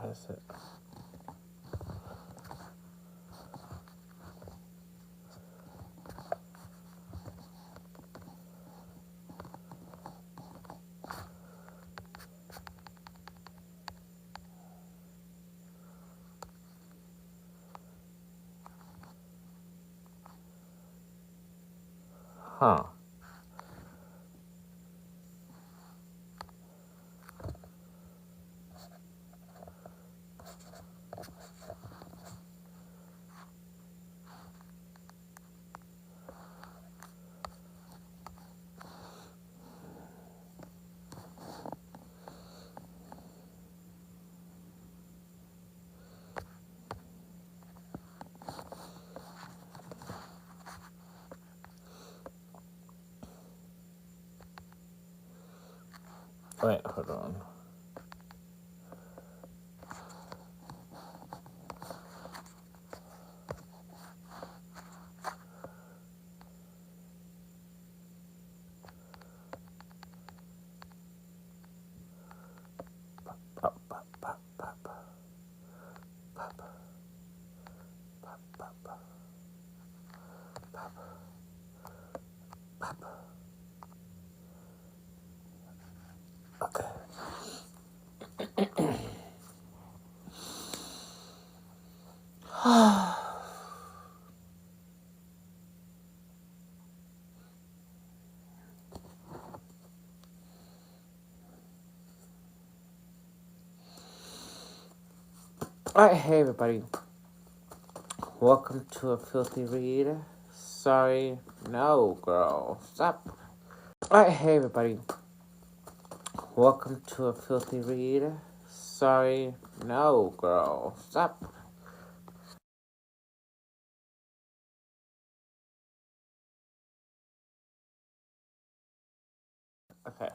That's it. Huh. Wait, hold on. Okay. Alright, hey everybody. Welcome to a filthy read. Sorry, no, girl. Stop. Alright, hey everybody. Welcome to a filthy read. Sorry, no, girl. Stop. Okay.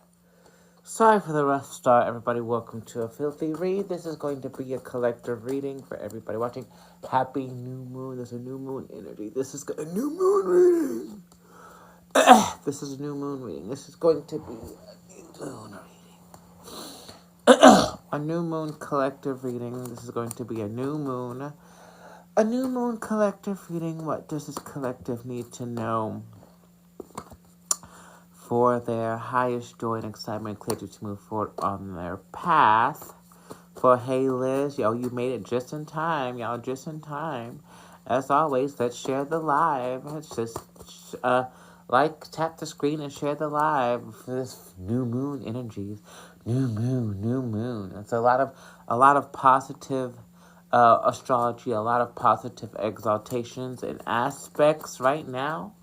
Sorry for the rough start, everybody. Welcome to a filthy read. This is going to be a collective reading for everybody watching. Happy new moon. There's a new moon energy. This is a new moon reading. This is a new moon reading. This is going to be a new moon reading. A new moon collective reading. This is going to be a new moon. A new moon collective reading. What does this collective need to know for their highest joy and excitement and clarity to move forward on their path? For hey Liz, yo, you made it just in time, y'all, just in time. As always, let's share the live. Let's just tap the screen and share the live for this new moon energies. New moon. It's a lot of positive astrology, a lot of positive exaltations and aspects right now.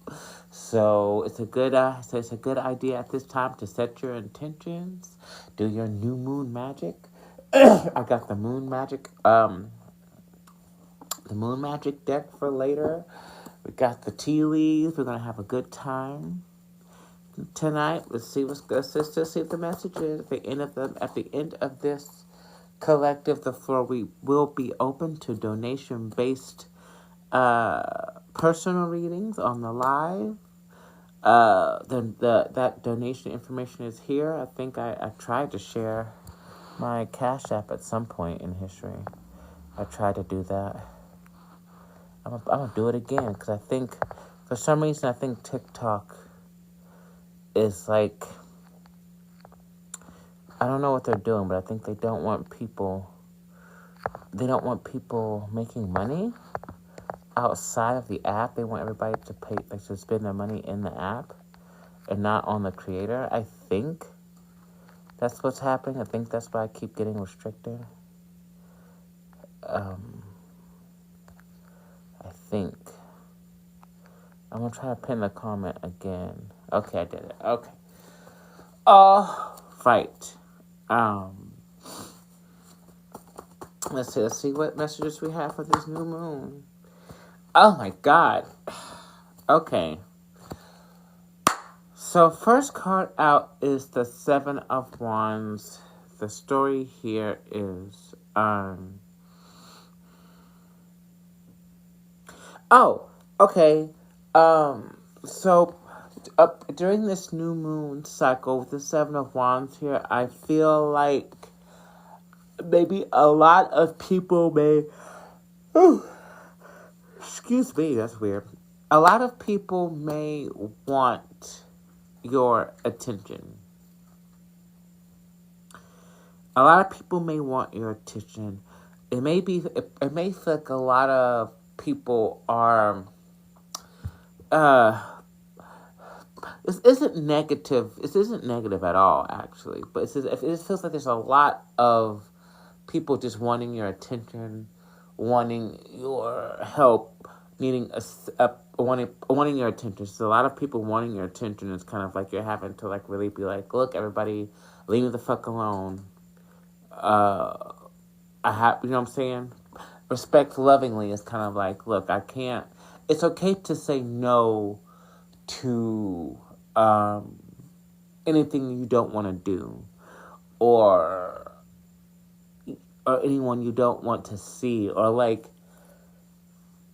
So it's a good idea at this time to set your intentions, do your new moon magic. I got the moon magic deck for later. We got the tea leaves. We're gonna have a good time tonight. Let's see what's good. Let's just see what the message is. At the end of this collective, the floor will be open to donation-based personal readings on the live. That donation information is here. I think I tried to share my Cash App at some point in history. I tried to do that. I'm gonna do it again because I think, for some reason, I think TikTok is like, I don't know what they're doing, but I think they don't want people making money outside of the app. They want everybody to pay, like, to spend their money in the app and not on the creator. I think that's what's happening. I think that's why I keep getting restricted. I think. I'm gonna try to pin the comment again. Okay, I did it. Okay. Right. Let's see what messages we have for this new moon. Oh my god. Okay. So first card out is the Seven of Wands. The story here is okay. So during this new moon cycle with the Seven of Wands here, I feel like maybe a lot of people may, excuse me, that's weird. A lot of people may want your attention. A lot of people may want your attention. It may feel like a lot of people are, uh, this isn't negative. This isn't negative at all, actually. But it feels like there's a lot of people just wanting your attention, wanting your help, needing wanting your attention. So a lot of people wanting your attention is kind of like you're having to like really be like, look, everybody, leave me the fuck alone. You know what I'm saying? Respect lovingly is kind of like, look, I can't. It's okay to say no to anything you don't want to do, or anyone you don't want to see, or like,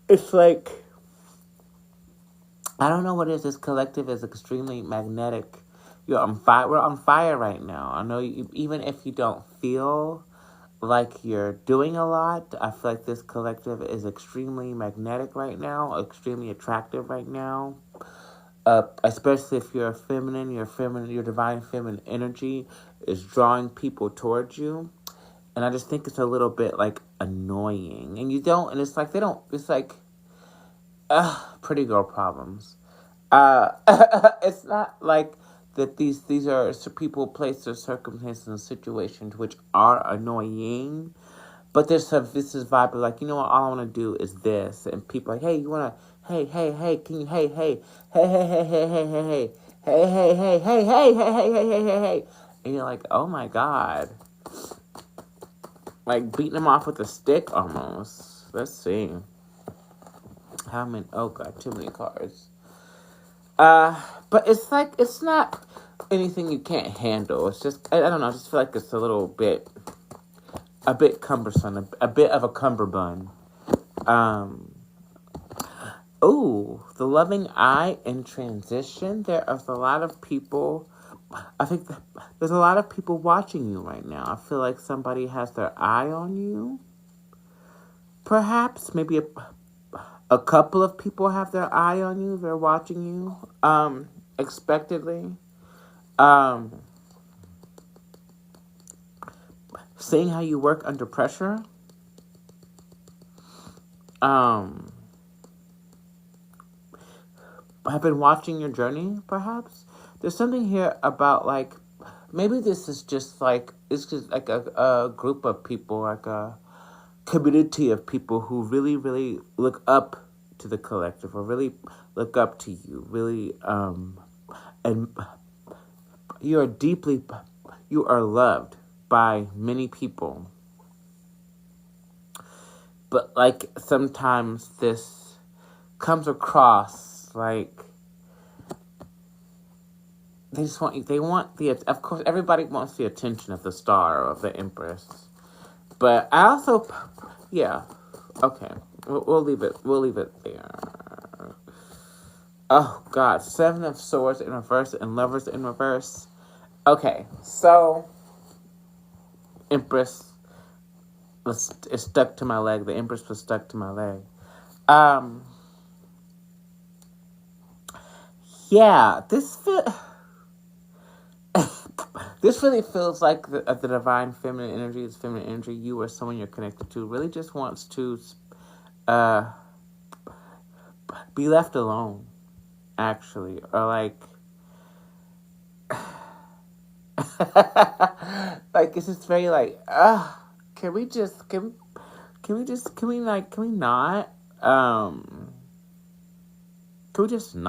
it's like, I don't know what it is. This collective is extremely magnetic. You're on fire. We're on fire right now. I know even if you don't feel like you're doing a lot, I feel like this collective is extremely magnetic right now, extremely attractive right now. Especially if you're feminine, your divine feminine energy is drawing people towards you. And I just think it's a little bit like annoying. And it's like it's like, pretty girl problems. It's not like that these are people, places, circumstances, and situations which are annoying. But this is vibe of like, you know what, all I want to do is this. And people are like, hey, you want to, hey, can you, hey, hey. And you're like, oh my God. Like beating them off with a stick almost. Let's see. How many, oh God, too many cards. But it's like, it's not anything you can't handle. It's just, I don't know, I just feel like it's a bit cumbersome, a bit of a cummerbund. The loving eye in transition. There's a lot of people, I think there's a lot of people watching you right now. I feel like somebody has their eye on you. Perhaps, maybe a couple of people have their eye on you. They're watching you, expectedly. Seeing how you work under pressure. Have been watching your journey, perhaps. There's something here about, like, maybe this is just, like, it's just, like, a group of people, like, a community of people who really, really look up to the collective, or really look up to you, really, and you are loved by many people. But, like, sometimes this comes across like of course, everybody wants the attention of the star or of the empress. But I also, yeah, okay, we'll leave it there. Oh God, 7 of Swords in reverse and Lovers in reverse. Okay, so Empress is stuck to my leg. The Empress was stuck to my leg. Yeah, this really feels like the divine feminine energy. It's feminine energy. You or someone you're connected to really just wants to be left alone, actually, or like like it's just very like can we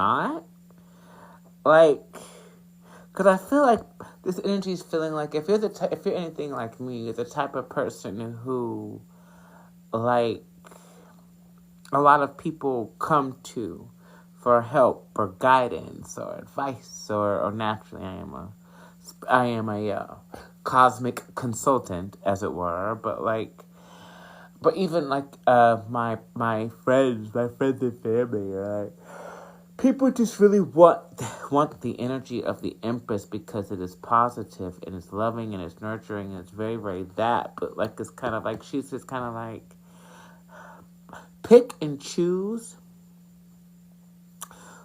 not like, because I feel like this energy is feeling like if you're anything like me, you're the type of person who, like, a lot of people come to for help or guidance or advice, or naturally I am a cosmic consultant, as it were. But even like my friends and family are like, people just really want the energy of the Empress because it is positive and it's loving and it's nurturing and it's very, very that. But like it's kind of like she's just kind of like pick and choose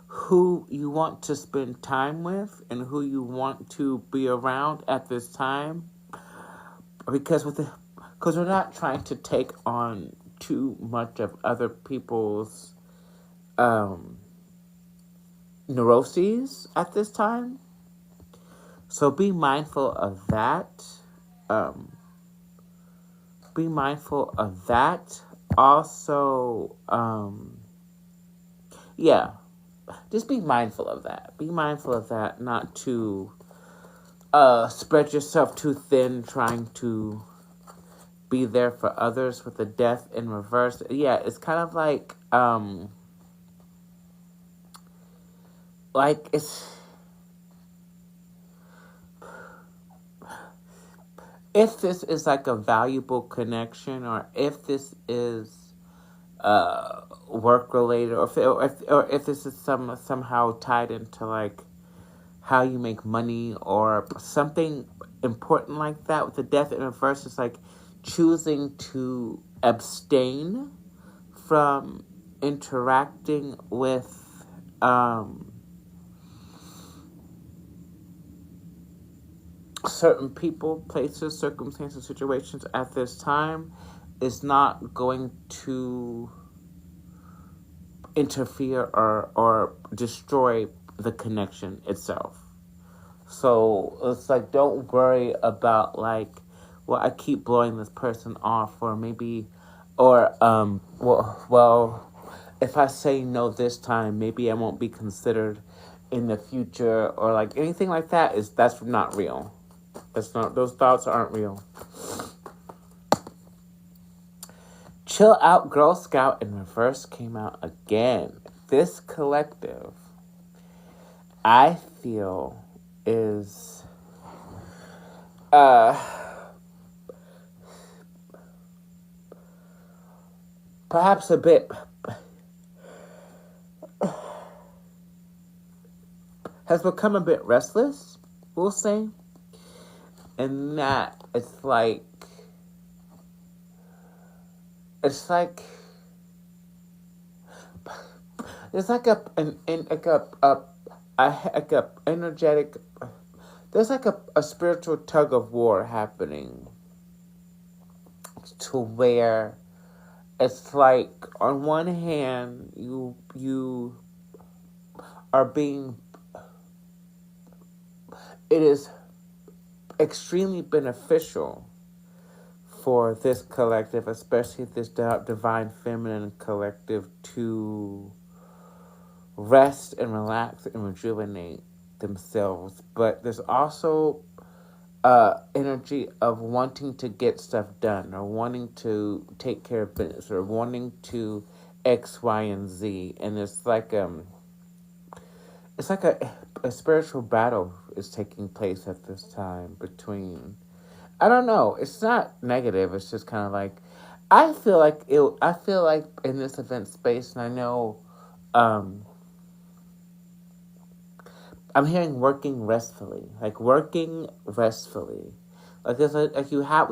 who you want to spend time with and who you want to be around at this time, because we're not trying to take on too much of other people's neuroses at this time. So be mindful of that. Be mindful of that. Also, yeah, just be mindful of that. Be mindful of that, not to spread yourself too thin trying to be there for others with the death in reverse. Yeah, it's kind of like it's, if this is like a valuable connection, or if this is work related, or if this is somehow tied into like how you make money or something important like that, with the death in reverse, it's like choosing to abstain from interacting with certain people, places, circumstances, situations at this time is not going to interfere or destroy the connection itself. So it's like, don't worry about like, well, I keep blowing this person off, or maybe, or well, if I say no this time, maybe I won't be considered in the future, or like anything like that. That's not real. Those thoughts aren't real. Chill Out Girl Scout in reverse came out again. This collective, I feel, is perhaps a bit has become a bit restless, we'll say. And that it's like there's like a energetic, there's like a spiritual tug of war happening, to where it's like on one hand you are being, it is extremely beneficial for this collective, especially this divine feminine collective, to rest and relax and rejuvenate themselves. But there's also energy of wanting to get stuff done, or wanting to take care of business, or wanting to X, Y, and Z. And it's like a spiritual battle is taking place at this time between, I don't know, it's not negative, it's just kind of like, I feel like in this event space, and I know I'm hearing working restfully. Like there's we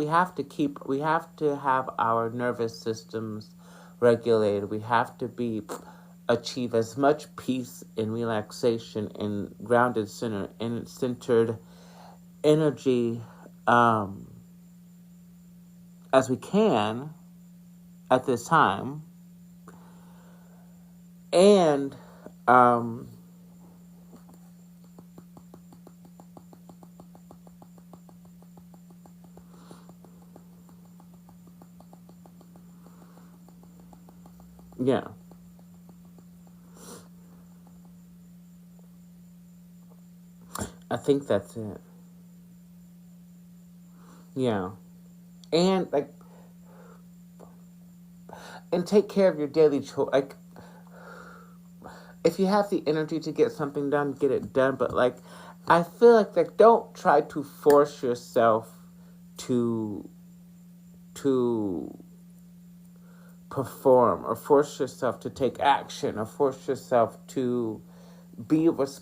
have to have our nervous systems regulated. We have to achieve as much peace and relaxation and grounded centered energy as we can at this time. And yeah. I think that's it. Yeah. And take care of your daily chore. Like, if you have the energy to get something done, get it done. But I feel like don't try to force yourself to perform, or force yourself to take action, or force yourself to because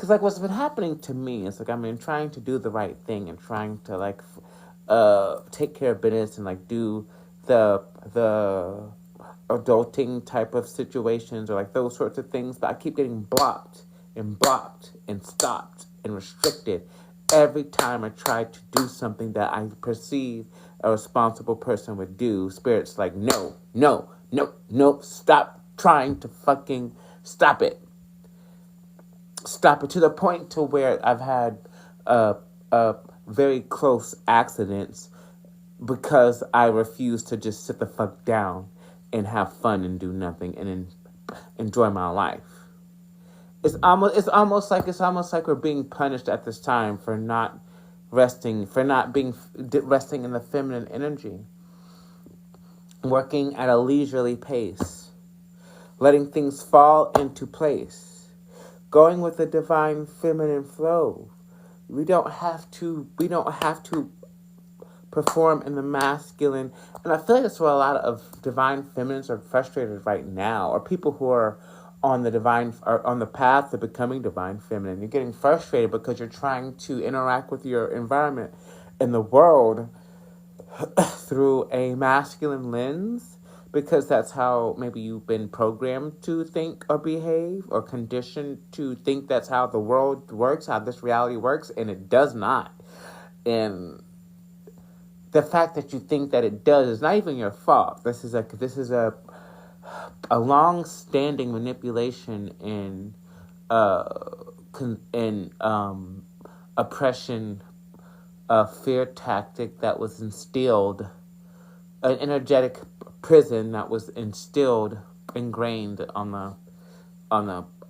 like what's been happening to me is like I've been trying to do the right thing and trying to like take care of business and like do the adulting type of situations or like those sorts of things, but I keep getting blocked and stopped and restricted every time I try to do something that I perceive a responsible person would do. Spirit's like, no, no, no, no, stop trying to fucking stop it. Stop it, to the point to where I've had very close accidents because I refuse to just sit the fuck down and have fun and do nothing and enjoy my life. It's almost like we're being punished at this time for not resting, for not being resting in the feminine energy, working at a leisurely pace, letting things fall into place, going with the divine feminine flow. We don't have to perform in the masculine. And I feel like that's where a lot of divine feminines are frustrated right now, or people who are on the path to becoming divine feminine. You're getting frustrated because you're trying to interact with your environment in the world through a masculine lens, because that's how maybe you've been programmed to think or behave, or conditioned to think that's how the world works, how this reality works, and it does not. And the fact that you think that it does is not even your fault. This is a long-standing manipulation in oppression, fear tactic that was instilled, an energetic prison that was ingrained on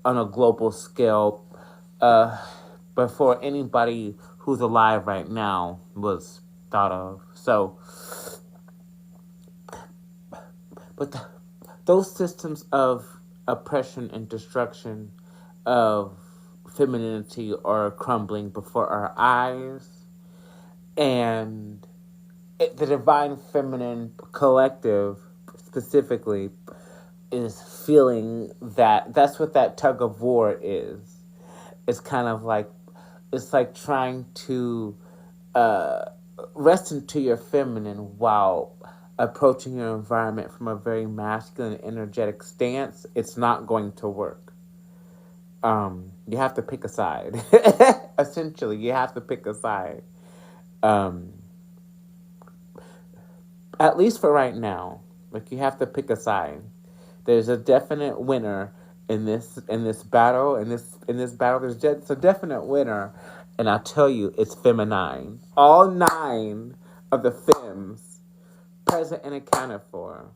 a global scale, before anybody who's alive right now was thought of. So, but those systems of oppression and destruction of femininity are crumbling before our eyes, and the divine feminine collective specifically is feeling that that's what that tug of war is. It's kind of like, it's like trying to rest into your feminine while approaching your environment from a very masculine, energetic stance. It's not going to work. You have to pick a side. Essentially, you have to pick a side. At least for right now, like, you have to pick a side. There's a definite winner in this battle. In this battle, there's a definite winner, and I'll tell you, it's feminine. All 9 of the femmes present and accounted for.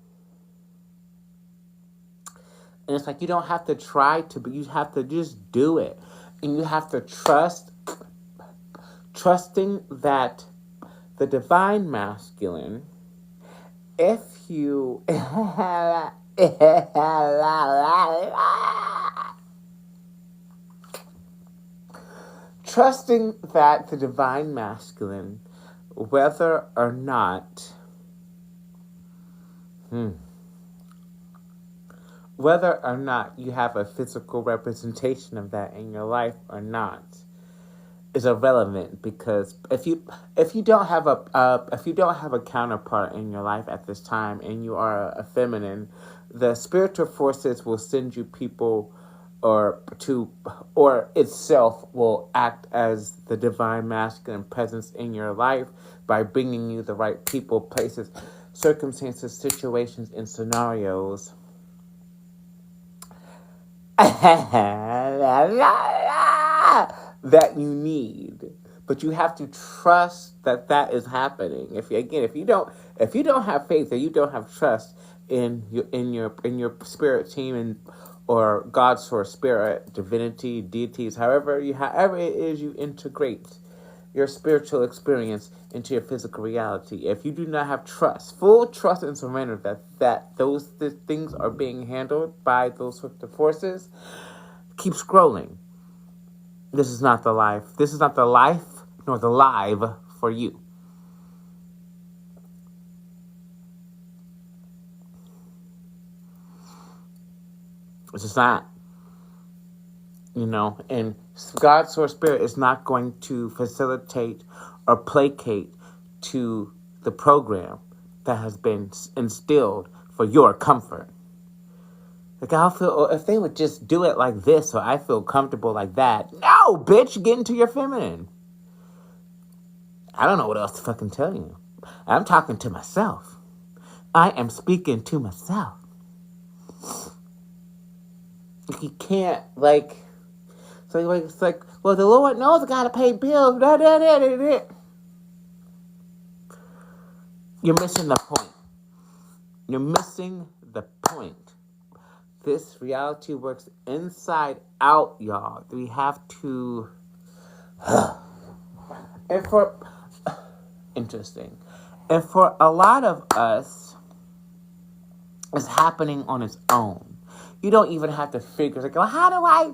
And it's like, you don't have to try to, but you have to just do it. And you have to trusting that the divine masculine, if you trusting that the divine masculine, whether or not you have a physical representation of that in your life or not, is irrelevant. Because if you don't have a counterpart in your life at this time, and you are a feminine, the spiritual forces will send you people, or itself will act as the divine masculine presence in your life by bringing you the right people, places, circumstances, situations, and scenarios that you need. But you have to trust that is happening. If you don't have faith, or you don't have trust in your spirit team, and or God's source, spirit, divinity, deities, however it is you integrate your spiritual experience into your physical reality. If you do not have trust, full trust and surrender that those things are being handled by those sorts of forces, keep scrolling. This is not the life. This is not the life nor the live for you. It's just not. and God, Source, Spirit is not going to facilitate or placate to the program that has been instilled for your comfort. Like, I'll feel, if they would just do it like this, so I feel comfortable like that. No, bitch, get into your feminine. I don't know what else to fucking tell you. I'm talking to myself. I am speaking to myself. You can't, so it's like, well, the Lord knows I gotta pay bills. Da, da, da, da, da. You're missing the point. You're missing the point. This reality works inside out, y'all. We have to... And for... Interesting. And for a lot of us, it's happening on its own. You don't even have to figure, like, well, how do I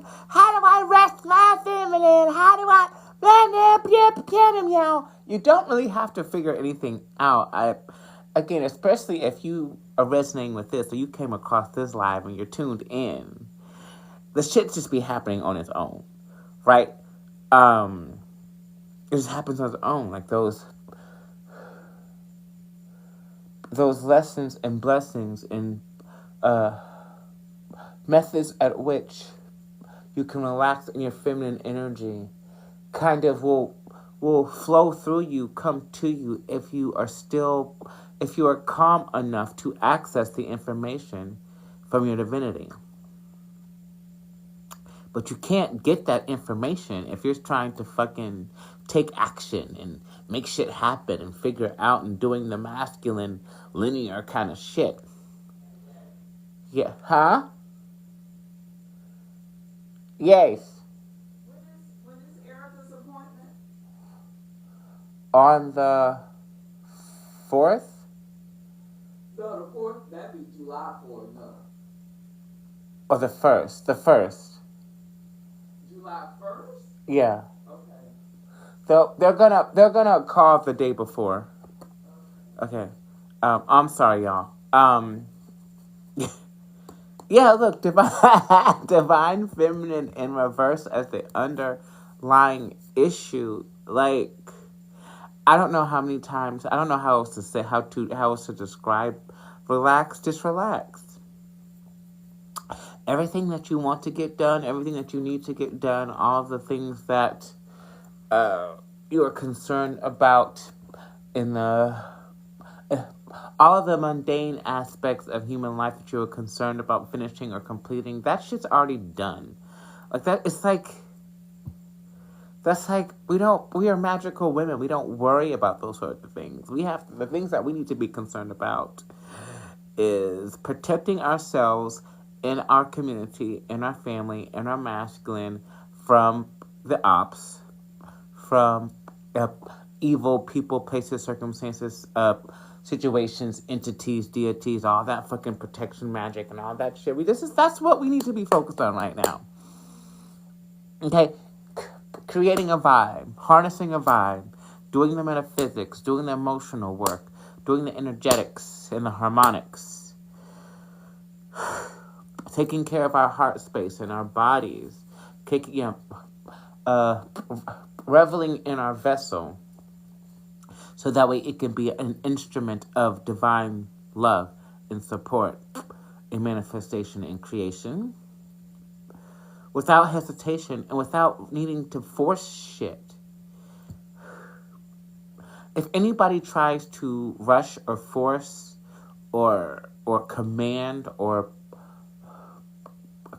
rest my feminine? How do I... You don't really have to figure anything out. Again, especially if you are resonating with this, or you came across this live and you're tuned in, the shit just be happening on its own, right? It just happens on its own, like those lessons and blessings and methods at which you can relax in your feminine energy kind of will flow through you, come to you if you are calm enough to access the information from your divinity. But you can't get that information if you're trying to fucking take action and make shit happen and figure it out and doing the masculine, linear kind of shit. Yeah, huh? Yes. When is Erica's appointment? On the 4th? No, the 4th. That'd be July 4th, no. Or the 1st? The 1st. July 1st? Yeah. Okay. They're gonna call the day before. Okay. I'm sorry, y'all. Yeah, look, divine feminine in reverse as the underlying issue. Like, I don't know how many times, I don't know how else to say, how else to describe relax, just relax. Everything that you want to get done, everything that you need to get done, all the things that you are concerned about in all of the mundane aspects of human life that you are concerned about finishing or completing, that shit's already done. Like, that, it's like, that's like, we are magical women. We don't worry about those sorts of things. The things that we need to be concerned about is protecting ourselves in our community, in our family, in our masculine, from the ops, from evil people, places, circumstances, situations, entities, deities, all that fucking protection magic and all that shit. That's what we need to be focused on right now. Okay? Creating a vibe, harnessing a vibe, doing the metaphysics, doing the emotional work, doing the energetics and the harmonics, taking care of our heart space and our bodies, reveling in our vessel, so that way it can be an instrument of divine love and support and manifestation and creation, without hesitation and without needing to force shit. If anybody tries to rush or force or command or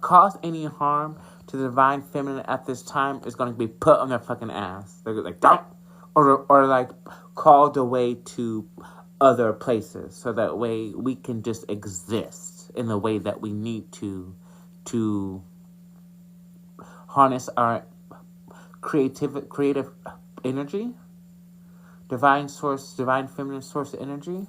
cause any harm to the divine feminine at this time, is going to be put on their fucking ass. They're like, don't, or like called away to other places, so that way we can just exist in the way that we need to harness our creative energy, divine feminine source energy,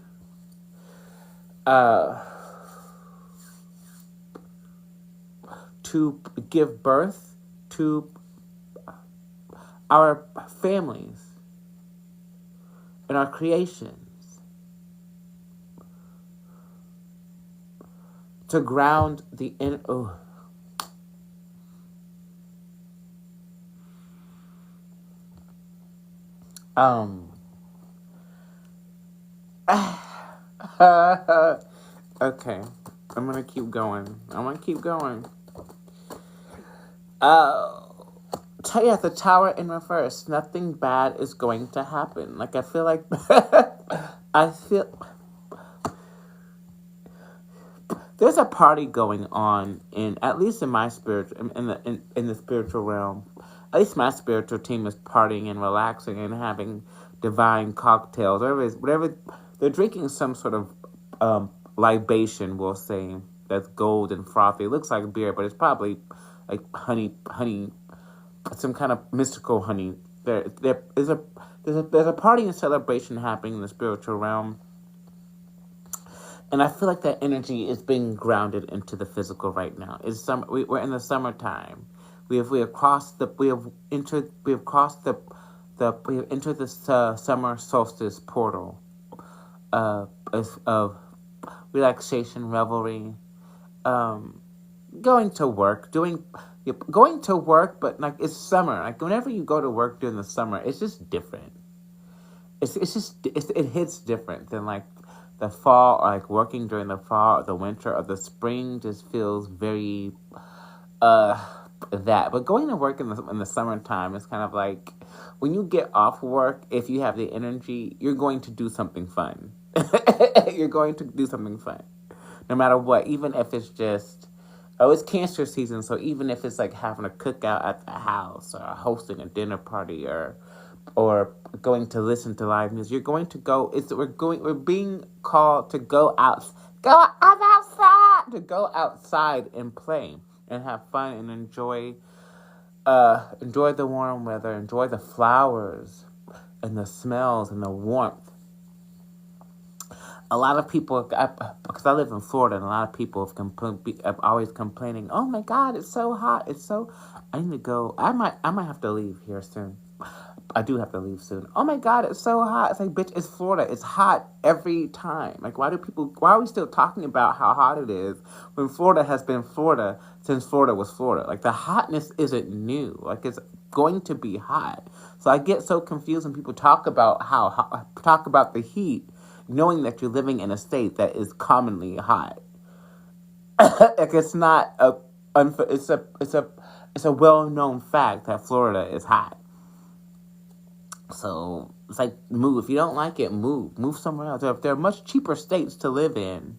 to give birth to our families and our creations, to ground the Um. Okay. I'm gonna keep going. Tell you at the tower in reverse, nothing bad is going to happen. Like I feel like I feel there's a party going on in at least in my spirit in the spiritual realm. At least my spiritual team is partying and relaxing and having divine cocktails. Whatever they're drinking some sort of libation, we'll say, that's gold and frothy. It looks like beer, but it's probably like honey, some kind of mystical honey. There's a party and celebration happening in the spiritual realm, and I feel like that energy is being grounded into the physical right now. We're in the summertime. We have crossed we have entered the summer solstice portal of relaxation, revelry, um, going to work, going to work, but like it's summer. Like whenever you go to work during the summer, it's just different. It hits different than like the fall, or like working during the fall or the winter or the spring. Just feels very uh that. But going to work in the summertime is kind of like when you get off work. If you have the energy, you're going to do something fun. You're going to do something fun, no matter what. Even if it's just it's Cancer season, so even if it's like having a cookout at the house or hosting a dinner party or going to listen to live music, you're going to go. We're being called to go outside and play and have fun and enjoy the warm weather, enjoy the flowers and the smells and the warmth. A lot of people, because I live in Florida, and a lot of people have always complaining, "Oh my God, it's so hot! It's so." I need to go. I might have to leave here soon. I do have to leave soon. Oh my God, it's so hot! It's like, bitch, it's Florida. It's hot every time. Like, why are we still talking about how hot it is when Florida has been Florida since Florida was Florida? Like, the hotness isn't new. Like, it's going to be hot. So I get so confused when people talk about the heat, knowing that you're living in a state that is commonly hot. Like it's not it's a well known fact that Florida is hot. So it's like, move. If you don't like it, move somewhere else. There are much cheaper states to live in.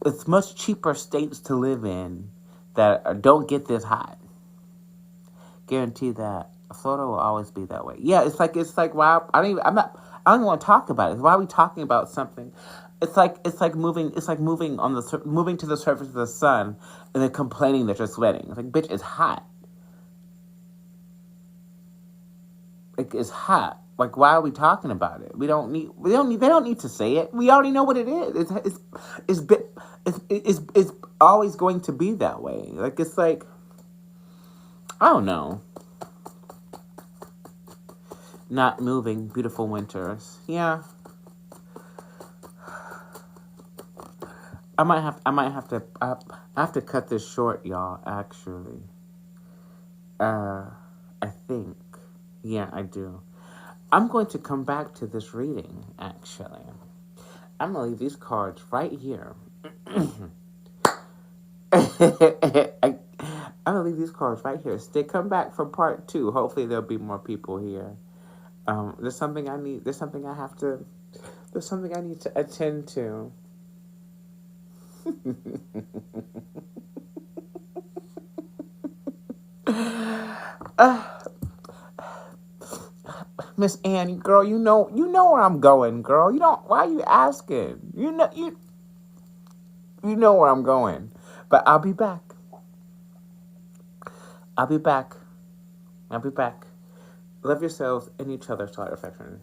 It's much cheaper states to live in that don't get this hot. Guarantee that. Florida will always be that way. Yeah, it's like why I don't even want to talk about it. Why are we talking about something? It's like moving to the surface of the sun and then complaining that you're sweating. It's like, bitch, it's hot. Like, it's hot. Like, why are we talking about it? They don't need to say it. We already know what it is. It's always going to be that way. Like, it's like, I don't know. Not moving, beautiful winters. Yeah. I have to cut this short, y'all, actually. I think. Yeah, I do. I'm going to come back to this reading, actually. I'm going to leave these cards right here. I'm going to leave these cards right here. Come back for part 2. Hopefully there'll be more people here. There's something I need to attend to. Miss Annie, girl, you know where I'm going, girl. Why are you asking? You know where I'm going. But I'll be back. Love yourselves and each other. Solid affection.